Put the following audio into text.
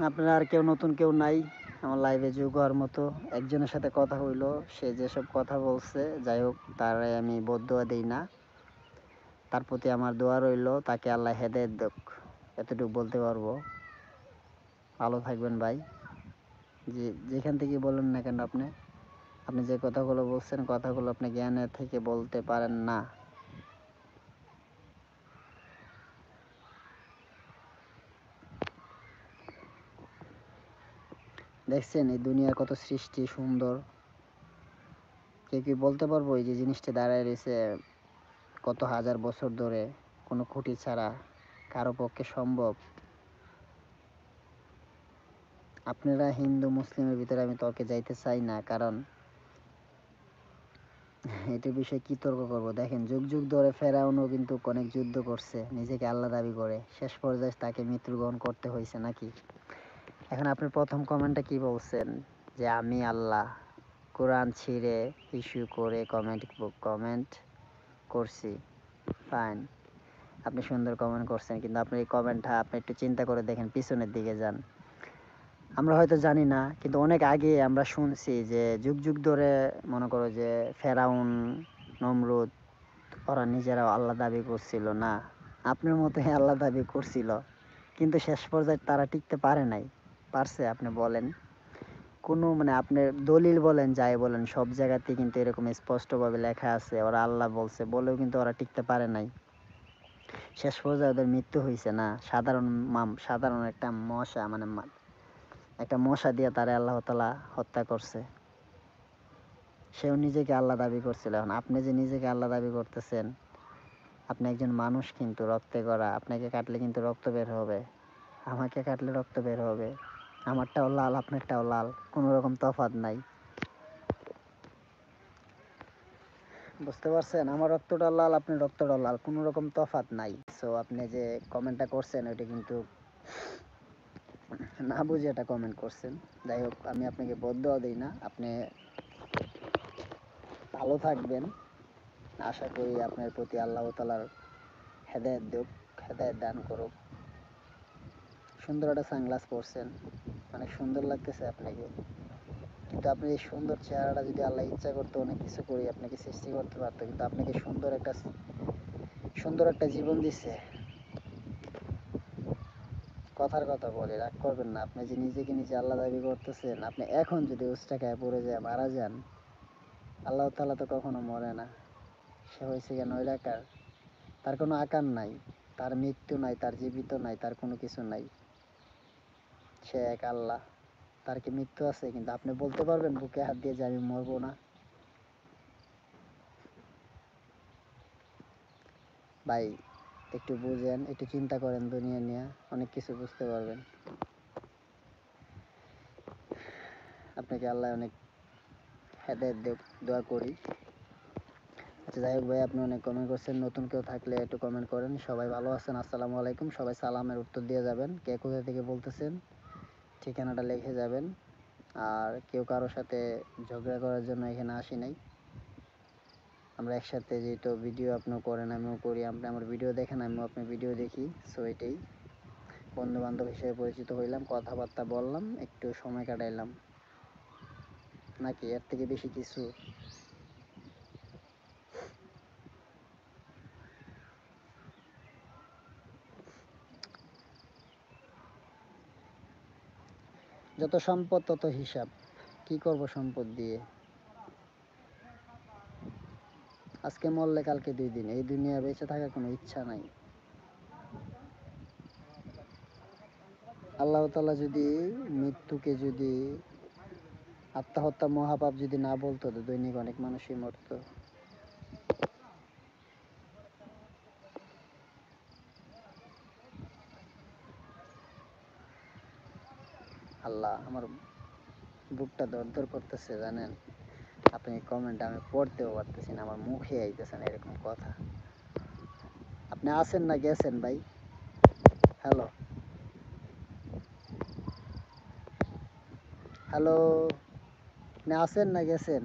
আপনারা আর কেউ নতুন কেউ নাই আমার লাইভে যোগ হওয়ার মতো? একজনের সাথে কথা হইলো, সে যেসব কথা বলছে, যাই হোক, তারে আমি বদদোয়া দিই না। তার প্রতি আমার দোয়া রইল, তাকে আল্লাহ হেদায়েত দেক, এতটুকু বলতে পারবো। ভালো থাকবেন ভাই। যেখান থেকে বলেন না কেন, আপনি আপনি যে কথাগুলো বলছেন, কথাগুলো আপনি জ্ঞানের থেকে বলতে পারেন না। দেখছেন এই দুনিয়ার কত সৃষ্টি সুন্দর। কেউ কি বলতে পারবো এই যে জিনিসটা দাঁড়ায় রয়েছে কত হাজার বছর ধরে, কোনো খুঁটি ছাড়া? কারো পক্ষে সম্ভব? আপনারা হিন্দু মুসলিমের ভিতরে আমি তর্কে যাইতে চাই না, কারণ এটার বিষয়ে কি তর্ক করবো? দেখেন, যুগ যুগ ধরে ফেরাউনও কিন্তু অনেক যুদ্ধ করছে, নিজেকে আল্লাহ দাবি করে, শেষ পর্যায়ে তাকে মৃত্যুবরণ করতে হয়েছে নাকি? এখন আপনি প্রথম কমেন্টটা কি বলছেন যে আমি আল্লাহ, কোরআন ছিঁড়ে ইস্যু করে কমেন্ট করছি। ফাইন, আপনি সুন্দর কমেন্ট করছেন, কিন্তু আপনি এই কমেন্টটা আপনি একটু চিন্তা করে দেখেন, পিছনের দিকে যান। আমরা হয়তো জানি না, কিন্তু অনেক আগে আমরা শুনছি যে যুগ যুগ ধরে, মনে করো যে ফেরাউন, নমরুদ, ওরা নিজেরাও আল্লাহ দাবি করছিল না? আপনার মতোই আল্লাহ দাবি করছিল, কিন্তু শেষ পর্যায়ে তারা টিকতে পারে নাই। পারছে? আপনি বলেন। কোনো মানে আপনার দলিল বলেন, যাই বলেন, সব জায়গাতে কিন্তু এরকম স্পষ্টভাবে লেখা আছে ওরা আল্লাহ বলছে, বলেও কিন্তু ওরা টিকতে পারে নাই। শেষ পর্যায়ে ওদের মৃত্যু হয়েছে না? সাধারণ একটা মশা, মানে একটা মশা দিয়ে তারে আল্লাহ তাআলা হত্যা করছে। সেও নিজেকে আল্লাহ দাবি করছিল। এখন আপনি যে নিজেকে আল্লাহ দাবি করতেছেন, আপনি একজন মানুষ, কিন্তু রক্তে গড়া। আপনাকে কাটলে কিন্তু রক্ত বের হবে, আমাকে কাটলে রক্ত বের হবে। আমারটাও লাল, আপনারটাও লাল, কোনো রকম তফাৎ নাই। বুঝতে পারছেন? আমার রক্তটা লাল, আপনার রক্তটাও লাল, কোনো রকম তফাৎ নাই। সো আপনি যে কমেন্টটা করছেন, ওইটা কিন্তু না বুঝে এটা কমেন্ট করছেন। যাই হোক, আমি আপনাকে বদদোয়া দিই না, আপনি ভালো থাকবেন। আশা করি আপনার প্রতি আল্লাহ তাআলার হেদায়েত দেখ, হেদায়েত দান করুক। সুন্দর একটা সানগ্লাস পরছেন, অনেক সুন্দর লাগতেছে আপনাকে। কিন্তু আপনি এই সুন্দর চেহারাটা যদি আল্লাহ ইচ্ছা করতো অনেক কিছু করে আপনাকে সৃষ্টি করতে পারতো, কিন্তু আপনাকে সুন্দর একটা জীবন দিচ্ছে। কথার কথা বলে রাগ করবেন না। আপনি যে নিজেকে নিজে আল্লাহ দাবি করতেছেন, আপনি এখন যদি উস্টাকায় পড়ে যায় মারা যান, আল্লাহ তাআলা তো কখনো মরে না। সে হয়েছে কেন ওই রাকার, তার কোনো আকার নাই, তার মৃত্যু নাই, তার জীবিত নাই, তার কোনো কিছু নাই। সে এক আল্লাহ, তার কি মৃত্যু আছে? কিন্তু আপনি বলতে পারবেন বুকে হাত দিয়ে যে আমি মরবো না? ভাই, একটু বুঝেন, একটু চিন্তা করেন দুনিয়া নিয়ে, অনেক কিছু বুঝতে পারবেন। আপনাকে আল্লাহ অনেক হেদায়েত দেব, দোয়া করি। আচ্ছা, যাই হোক ভাই, আপনি অনেক কমেন্ট করছেন, নতুন কেউ থাকলে একটু কমেন্ট করেন। সবাই ভালো আছেন? আসসালামু আলাইকুম। সবাই সালামের উত্তর দিয়ে যাবেন, কে কোথা থেকে বলতেছেন ঠিকানাটা লিখে যাবেন। আর কেউ কারোর সাথে ঝগড়া করার জন্য এখানে আসি নাই। আমরা একসাথে যেহেতু ভিডিও আপনিও করেন, আমিও করি, আপনি আমার ভিডিও দেখেন, আমিও আপনার ভিডিও দেখি। সো এটাই, বন্ধু বান্ধব হিসেবে পরিচিত হইলাম, কথাবার্তা বললাম, একটু সময় কাটাইলাম, নাকি এর থেকে বেশি কিছু? যত সম্পদ তত হিসাব, কি করব সম্পদ দিয়ে? আজকে মরলে কালকে 2 দিন, এই দুনিয়া বেঁচে থাকার কোনো ইচ্ছা নাই। আল্লাহ তাআলা যদি মৃত্যুকে, যদি আত্মহত্যা মহাপাপ যদি না বলতো, তো দৈনিক অনেক মানুষই মরতো। আল্লাহ, আমার বুকটা দরদর করতেছে জানেন? আপনি কমেন্ট আমি পড়তেও পারতেছি না, আমার মুখে আইতেছে না এরকম কথা। আপনি আছেন না গেছেন ভাই? হ্যালো, হ্যালো, আপনি আছেন না গেছেন?